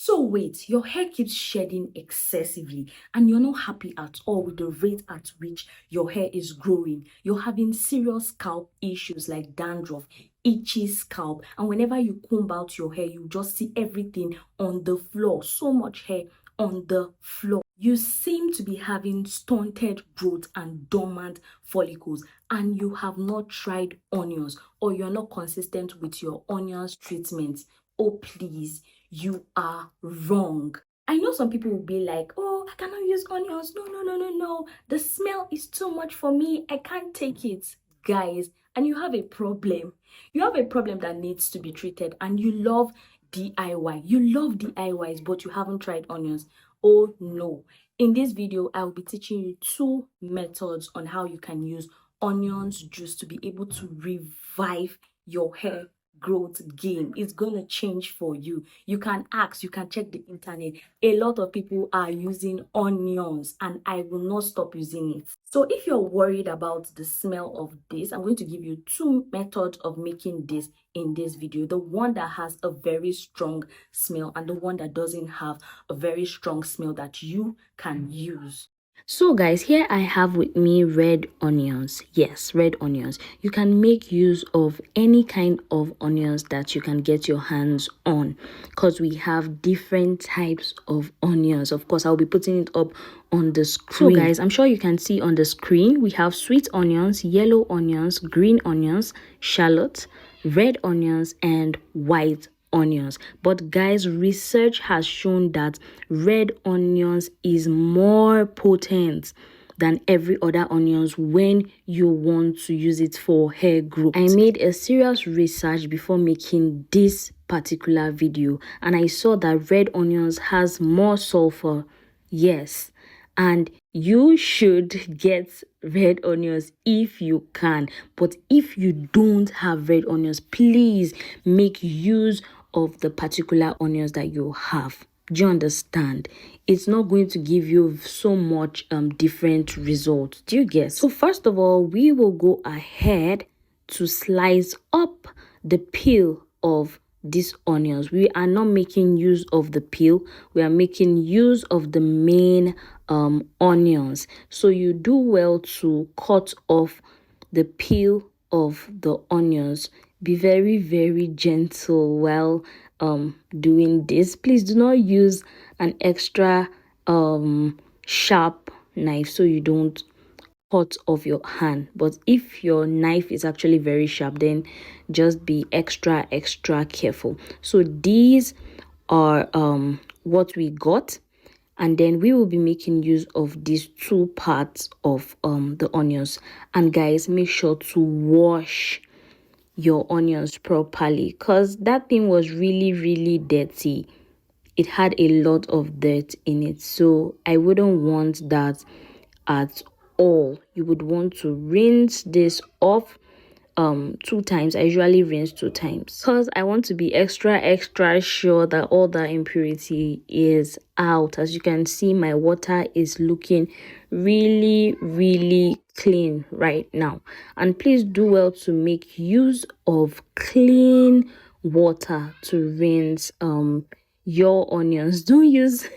So wait, your hair keeps shedding excessively and you're not happy at all with the rate at which your hair is growing. You're having serious scalp issues like dandruff, itchy scalp, and whenever you comb out your hair, you just see everything on the floor, so much hair on the floor. You seem to be having stunted growth and dormant follicles, and you have not tried onions, or you're not consistent with your onions treatment. Oh, please, you are wrong. I know some people will be like, oh, I cannot use onions. No, no, no, no, no. The smell is too much for me. I can't take it. Guys, and you have a problem. You have a problem that needs to be treated, and you love DIY. You love DIYs, but you haven't tried onions. Oh no. In this video, I will be teaching you 2 methods on how you can use onions juice to be able to revive your hair growth game. It's gonna change for you. You can ask, you can check the internet. A lot of people are using onions, and I will not stop using it. So if you're worried about the smell of this, I'm going to give you 2 methods of making this in this video. The one that has a very strong smell and the one that doesn't have a very strong smell that you can use. So guys, here I have with me red onions. Yes, red onions. You can make use of any kind of onions that you can get your hands on, because we have different types of onions. Of course, I'll be putting it up on the screen. So guys, I'm sure you can see on the screen, we have sweet onions, yellow onions, green onions, shallot, red onions, and white onions. But guys, research has shown that red onions is more potent than every other onions when you want to use it for hair growth. I made a serious research before making this particular video, and I saw that red onions has more sulfur. Yes, and you should get red onions if you can. But if you don't have red onions, please make use of the particular onions that you have. Do you understand? It's not going to give you so much different results. Do you get? So first of all, we will go ahead to slice up the peel of these onions. We are not making use of the peel, we are making use of the main onions. So you do well to cut off the peel of the onions. Be very, very gentle while doing this. Please do not use an extra sharp knife so you don't cut off your hand. But if your knife is actually very sharp, then just be extra careful. So these are what we got, and then we will be making use of these 2 parts of the onions. And guys, make sure to wash your onions properly, because that thing was really dirty. It had a lot of dirt in it, so I wouldn't want that at all. You would want to rinse this off 2 times. I usually rinse 2 times because I want to be extra sure that all the impurity is out. As you can see, my water is looking really clean right now. And please do well to make use of clean water to rinse your onions. Don't use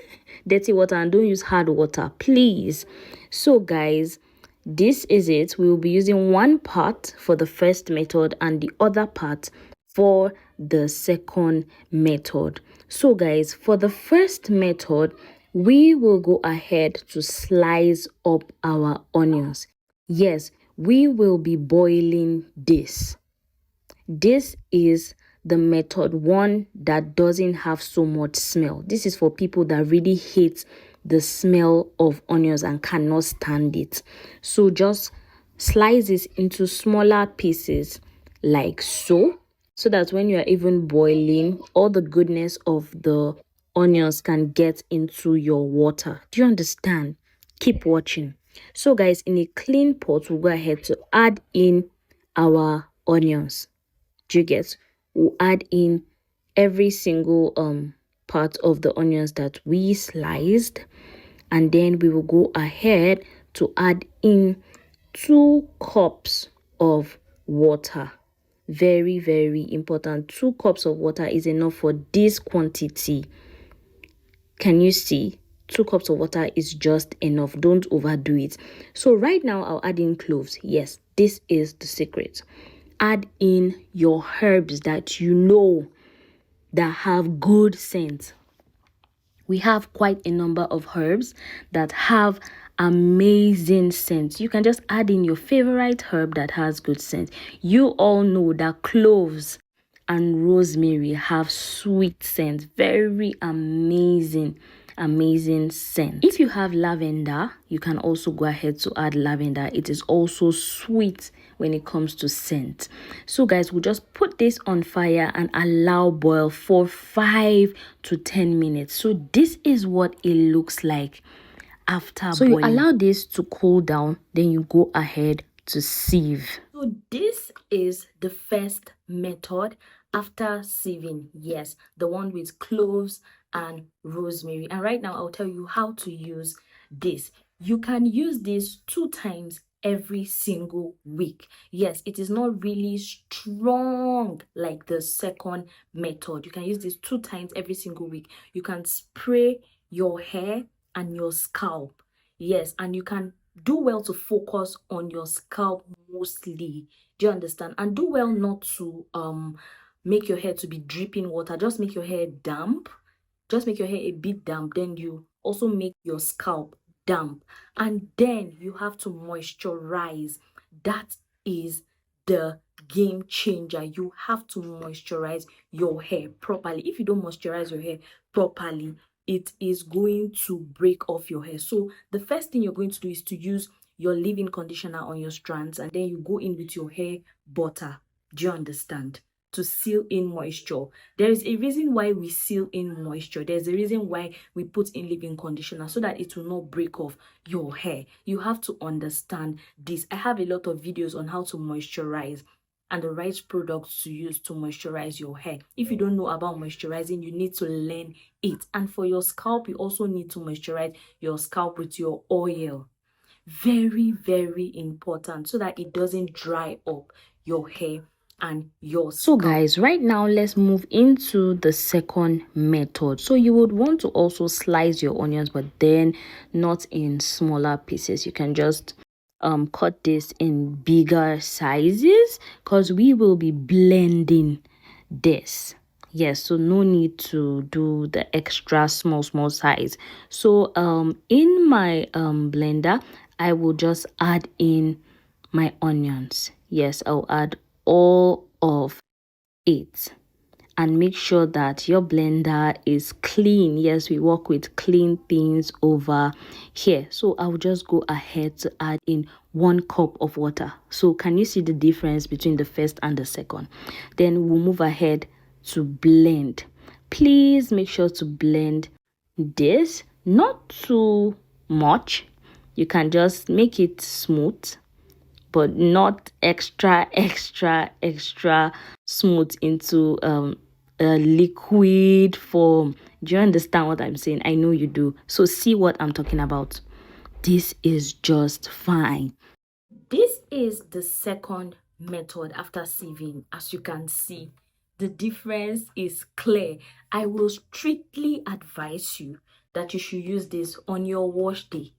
dirty water and don't use hard water, please. So guys, this is it. We will be using 1 part for the first method and the other part for the second method. So guys, for the first method, we will go ahead to slice up our onions. Yes, we will be boiling this. This is the method 1 that doesn't have so much smell. This is for people that really hate the smell of onions and cannot stand it. So just slice this into smaller pieces like so that when you are even boiling, all the goodness of the onions can get into your water. Do you understand? Keep watching. So guys, in a clean pot, we'll go ahead to add in our onions. Do you get? We'll add in every single part of the onions that we sliced, and then we will go ahead to add in 2 cups of water. Very important. 2 cups of water is enough for this quantity. Can you see? 2 cups of water is just enough. Don't overdo it. So right now I'll add in cloves. Yes, this is the secret. Add in your herbs that you know that have good scent. We have quite a number of herbs that have amazing scent. You can just add in your favorite herb that has good scent. You all know that cloves and rosemary have sweet scent, very amazing scent. If you have lavender, you can also go ahead to add lavender. It is also sweet when it comes to scent. So guys, we'll just put this on fire and allow boil for 5 to 10 minutes. So this is what it looks like after boiling. You allow this to cool down, then you go ahead to sieve. So this is the first method after sieving. Yes, the one with cloves and rosemary. And right now I'll tell you how to use this. You can use this 2 times every single week. Yes, it is not really strong like the second method. You can use this 2 times every single week. You can spray your hair and your scalp. Yes, and you can do well to focus on your scalp mostly. Do you understand? And do well not to make your hair to be dripping water. Just make your hair damp. Just make your hair a bit damp. Then you also make your scalp damp. And then you have to moisturize. That is the game changer. You have to moisturize your hair properly. If you don't moisturize your hair properly, it is going to break off your hair. So the first thing you're going to do is to use your leave-in conditioner on your strands, and then you go in with your hair butter. Do you understand? To seal in moisture. There is a reason why we seal in moisture. There's a reason why we put in leave-in conditioner, so that it will not break off your hair. You have to understand this. I have a lot of videos on how to moisturize and the right products to use to moisturize your hair. If you don't know about moisturizing, you need to learn it. And for your scalp, you also need to moisturize your scalp with your oil. Very important, so that it doesn't dry up your hair and your scalp. So guys, right now let's move into the second method. So you would want to also slice your onions, but then not in smaller pieces. You can just cut this in bigger sizes, because we will be blending this. Yes, so no need to do the extra small size. So in my blender, I will just add in my onions. Yes, I'll add all of it. And make sure that your blender is clean. Yes, we work with clean things over here. So I'll just go ahead to add in 1 cup of water. So can you see the difference between the first and the second? Then we'll move ahead to blend. Please make sure to blend this, not too much. You can just make it smooth, but not extra smooth into a liquid form. Do you understand what I'm saying? I know you do. So see what I'm talking about. This is just fine. This is the second method after sieving. As you can see, the difference is clear. I will strictly advise you that you should use this on your wash day.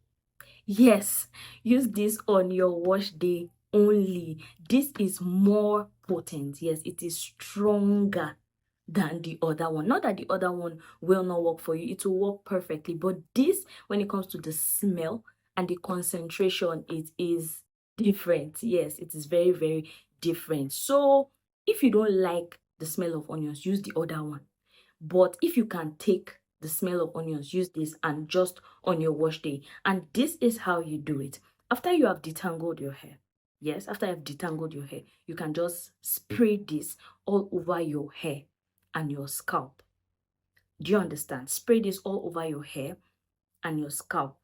Yes, use this on your wash day only. This is more potent. Yes, it is stronger than the other one. Not that the other one will not work for you. It will work perfectly. But this, when it comes to the smell and the concentration, it is different. Yes, it is very different. So if you don't like the smell of onions, use the other one. But if you can take the smell of onions, use this, and just on your wash day. And this is how you do it. After you have detangled your hair, yes, after you have detangled your hair, you can just spray this all over your hair and your scalp. Do you understand? Spray this all over your hair and your scalp.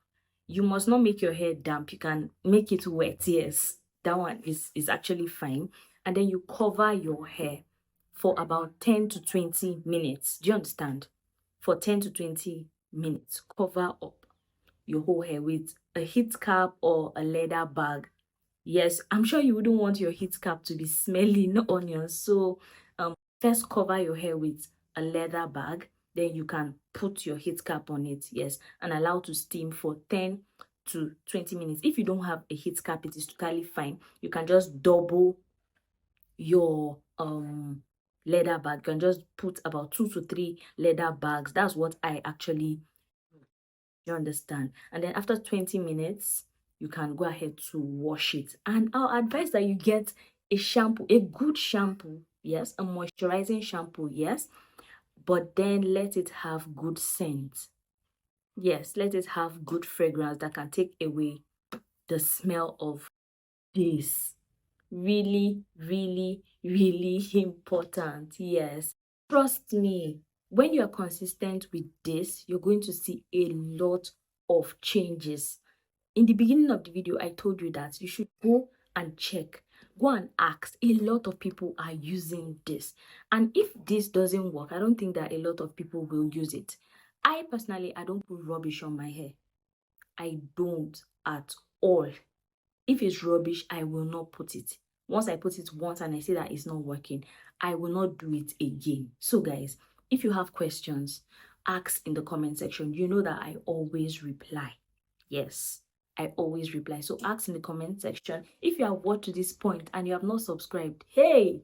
You must not make your hair damp. You can make it wet. Yes, that one is actually fine. And then you cover your hair for about 10 to 20 minutes. Do you understand? For 10 to 20 minutes, cover up your whole hair with a heat cap or a leather bag. Yes, I'm sure you wouldn't want your heat cap to be smelling onions. So first cover your hair with a leather bag, then you can put your heat cap on it, yes, and allow to steam for 10 to 20 minutes. If you don't have a heat cap, it is totally fine. You can just double your leather bag. You can just put about 2 to 3 leather bags. That's what I actually do. You understand? And then after 20 minutes, you can go ahead to wash it. And I'll advise that you get a shampoo, a good shampoo, yes, a moisturizing shampoo, yes, but then let it have good scent. Yes, let it have good fragrance that can take away the smell of this. Really, really, really important. Yes. Trust me, when you're consistent with this, you're going to see a lot of changes. In the beginning of the video, I told you that you should go and check. Go and ask. A lot of people are using this. And if this doesn't work, I don't think that a lot of people will use it. I personally, I don't put rubbish on my hair. I don't at all. If it's rubbish, I will not put it. Once I put it once and I see that it's not working, I will not do it again. So guys, if you have questions, ask in the comment section. You know that I always reply. Yes, I always reply. So ask in the comment section. If you have watched to this point and you have not subscribed, hey,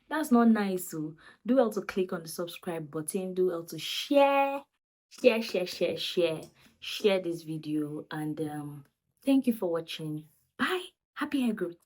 that's not nice. So do well to click on the subscribe button. Do well to share this video, and thank you for watching. Bye. Happy hair growth.